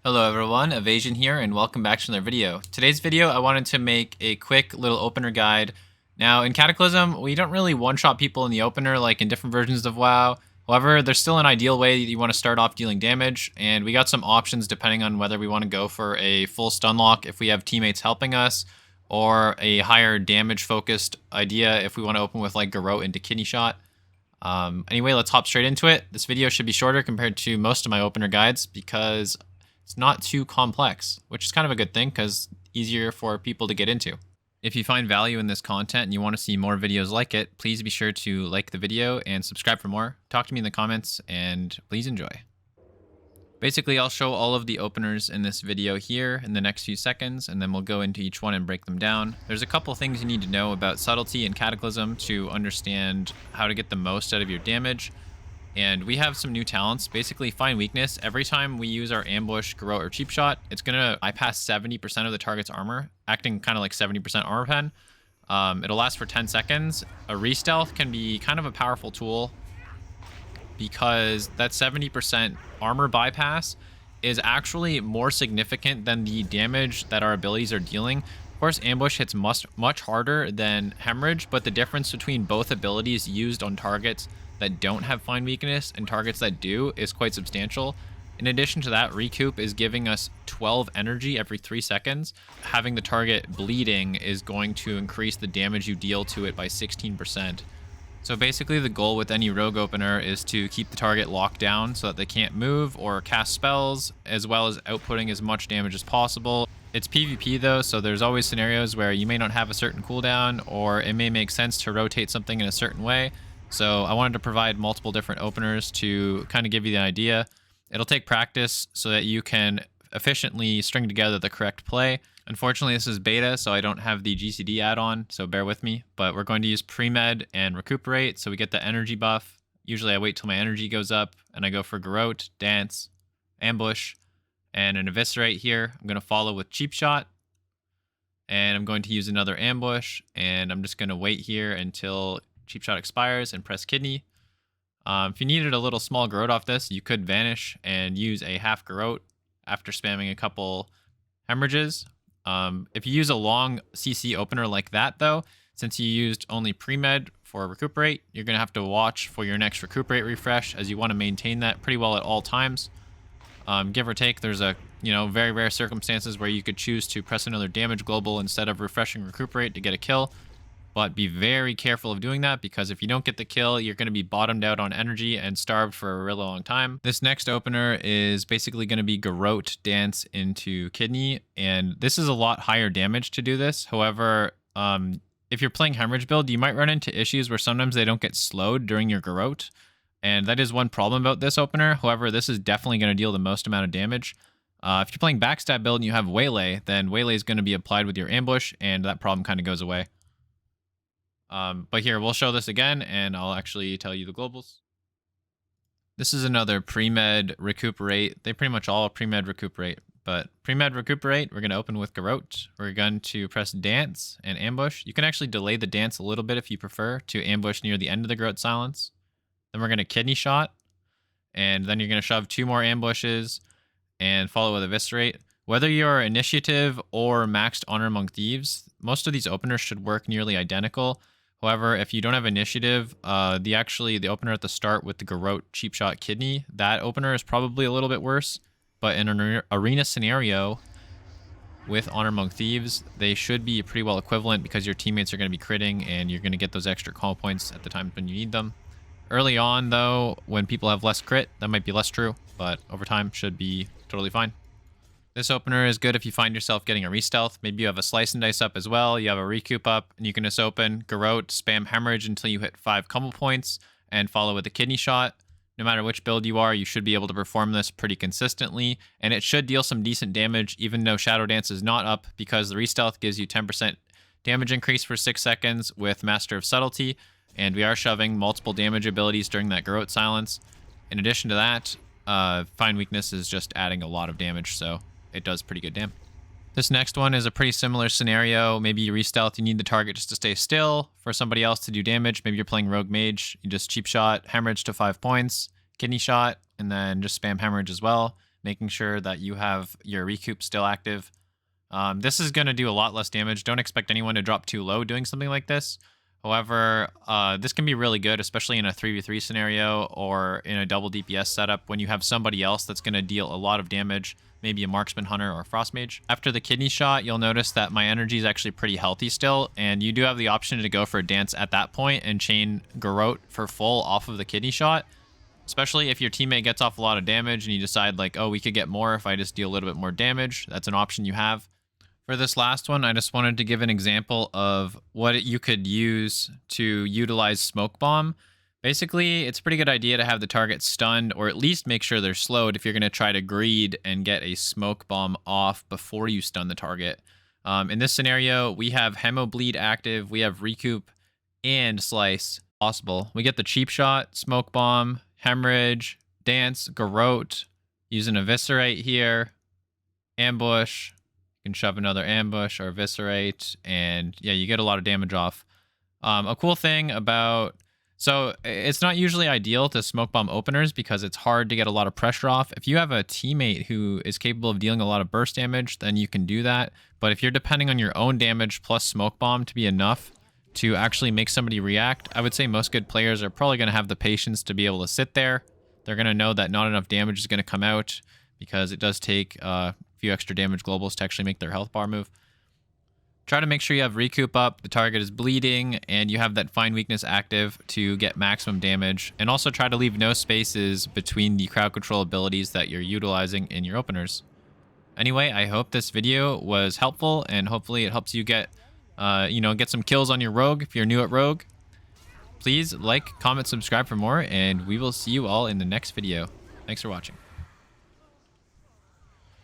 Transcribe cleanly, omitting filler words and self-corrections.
Hello everyone, Evasion here and welcome back to another video. Today's video I wanted to make a quick little opener guide. Now in Cataclysm, we don't really one-shot people in the opener like in different versions of WoW. However, there's still an ideal way that you want to start off dealing damage, and we got some options depending on whether we want to go for a full stun lock if we have teammates helping us, or a higher damage focused idea if we want to open with like Garrote into kidney shot. Anyway, let's hop straight into it. This video should be shorter compared to most of my opener guides because it's not too complex, which is kind of a good thing because easier for people to get into. If you find value in this content and you want to see more videos like it, please be sure to like the video and subscribe for more. Talk to me in the comments and please enjoy. Basically, I'll show all of the openers in this video here in the next few seconds, and then we'll go into each one and break them down. There's a couple things you need to know about Subtlety and Cataclysm to understand how to get the most out of your damage. And we have some new talents. Basically, Find Weakness. Every time we use our Ambush, Garrote, or Cheap Shot, it's going to bypass 70% of the target's armor, acting kind of like 70% armor pen. It'll last for 10 seconds. A Re-Stealth can be kind of a powerful tool because that 70% armor bypass is actually more significant than the damage that our abilities are dealing. Of course, Ambush hits much harder than Hemorrhage, but the difference between both abilities used on targets that don't have Find Weakness and targets that do is quite substantial. In addition to that, Recoup is giving us 12 energy every 3 seconds. Having the target bleeding is going to increase the damage you deal to it by 16%. So basically the goal with any rogue opener is to keep the target locked down so that they can't move or cast spells, as well as outputting as much damage as possible. It's PvP though, so there's always scenarios where you may not have a certain cooldown, or it may make sense to rotate something in a certain way. So I wanted to provide multiple different openers to kind of give you the idea. It'll take practice so that you can efficiently string together the correct play. Unfortunately, this is beta, so I don't have the GCD add-on, so bear with me. But we're going to use Pre-Med and Recuperate, so we get the energy buff. Usually I wait till my energy goes up, and I go for Garrote, Dance, Ambush, and an Eviscerate here. I'm going to follow with Cheap Shot, and I'm going to use another Ambush, and I'm just going to wait here until Cheap Shot expires and press Kidney. If you needed a little small Garrote off this, you could vanish and use a half Garrote after spamming a couple Hemorrhages. If you use a long CC opener like that though, since you used only Pre-Med for Recuperate, you're going to have to watch for your next Recuperate refresh, as you want to maintain that pretty well at all times. Give or take, there's a very rare circumstances where you could choose to press another damage global instead of refreshing Recuperate to get a kill. But be very careful of doing that, because if you don't get the kill, you're going to be bottomed out on energy and starved for a really long time. This next opener is basically going to be Garrote Dance into Kidney, and this is a lot higher damage to do this. However, if you're playing Hemorrhage build, you might run into issues where sometimes they don't get slowed during your Garrote, and that is one problem about this opener. However, this is definitely going to deal the most amount of damage. If you're playing Backstab build and you have Waylay, then Waylay is going to be applied with your Ambush, and that problem kind of goes away. But here, we'll show this again, and I'll actually tell you the globals. This is another Pre-Med Recuperate. They pretty much all Pre-Med Recuperate. But Pre-Med Recuperate, we're going to open with Garrote. We're going to press Dance and Ambush. You can actually delay the Dance a little bit if you prefer to ambush near the end of the Garrote silence. Then we're going to Kidney Shot, and then you're going to shove 2 more ambushes and follow with Eviscerate. Whether you're Initiative or Maxed Honor Among Thieves, most of these openers should work nearly identical. However, if you don't have Initiative, the opener at the start with the Garrote Cheap Shot Kidney, that opener is probably a little bit worse. But in an arena scenario with Honor Among Thieves, they should be pretty well equivalent, because your teammates are going to be critting and you're going to get those extra call points at the time when you need them. Early on, though, when people have less crit, that might be less true, but over time should be totally fine. This opener is good if you find yourself getting a Re-Stealth. Maybe you have a Slice and Dice up as well, you have a Recoup up, and you can just open Garrote, spam Hemorrhage until you hit 5 combo points, and follow with a Kidney Shot. No matter which build you are, you should be able to perform this pretty consistently, and it should deal some decent damage even though Shadow Dance is not up, because the Re-Stealth gives you 10% damage increase for 6 seconds with Master of Subtlety, and we are shoving multiple damage abilities during that Garrote silence. In addition to that, Find Weakness is just adding a lot of damage, so it does pretty good damage. This next one is a pretty similar scenario. Maybe you re-stealth, you need the target just to stay still for somebody else to do damage. Maybe you're playing Rogue Mage, you just cheap shot, hemorrhage to 5 points, kidney shot, and then just spam hemorrhage as well. making sure that you have your recoup still active. This is going to do a lot less damage. Don't expect anyone to drop too low doing something like this. However, this can be really good, especially in a 3v3 scenario or in a double DPS setup when you have somebody else that's going to deal a lot of damage, maybe a marksman hunter or a frost mage. After the kidney shot, you'll notice that my energy is actually pretty healthy still, and you do have the option to go for a dance at that point and chain Garrote for full off of the kidney shot, especially if your teammate gets off a lot of damage and you decide like, oh, we could get more if I just deal a little bit more damage. That's an option you have. For this last one, I just wanted to give an example of what you could use to utilize Smoke Bomb. Basically, it's a pretty good idea to have the target stunned, or at least make sure they're slowed if you're going to try to greed and get a Smoke Bomb off before you stun the target. In this scenario, we have Hemobleed active, we have Recoup, and Slice possible. We get the cheap shot, Smoke Bomb, Hemorrhage, Dance, Garrote, use an Eviscerate here, Ambush. You can shove another ambush or eviscerate, and yeah, you get a lot of damage off. A cool thing about... So it's not usually ideal to smoke bomb openers because it's hard to get a lot of pressure off. If you have a teammate who is capable of dealing a lot of burst damage, then you can do that. But if you're depending on your own damage plus smoke bomb to be enough to actually make somebody react, I would say most good players are probably going to have the patience to be able to sit there. They're going to know that not enough damage is going to come out because it does take... few extra damage globals to actually make their health bar move. Try to make sure you have recoup up, the target is bleeding, and you have that find weakness active to get maximum damage. And also try to leave no spaces between the crowd control abilities that you're utilizing in your openers. Anyway, I hope this video was helpful, and hopefully it helps you get, get some kills on your rogue if you're new at rogue. Please like, comment, subscribe for more, and we will see you all in the next video. Thanks for watching.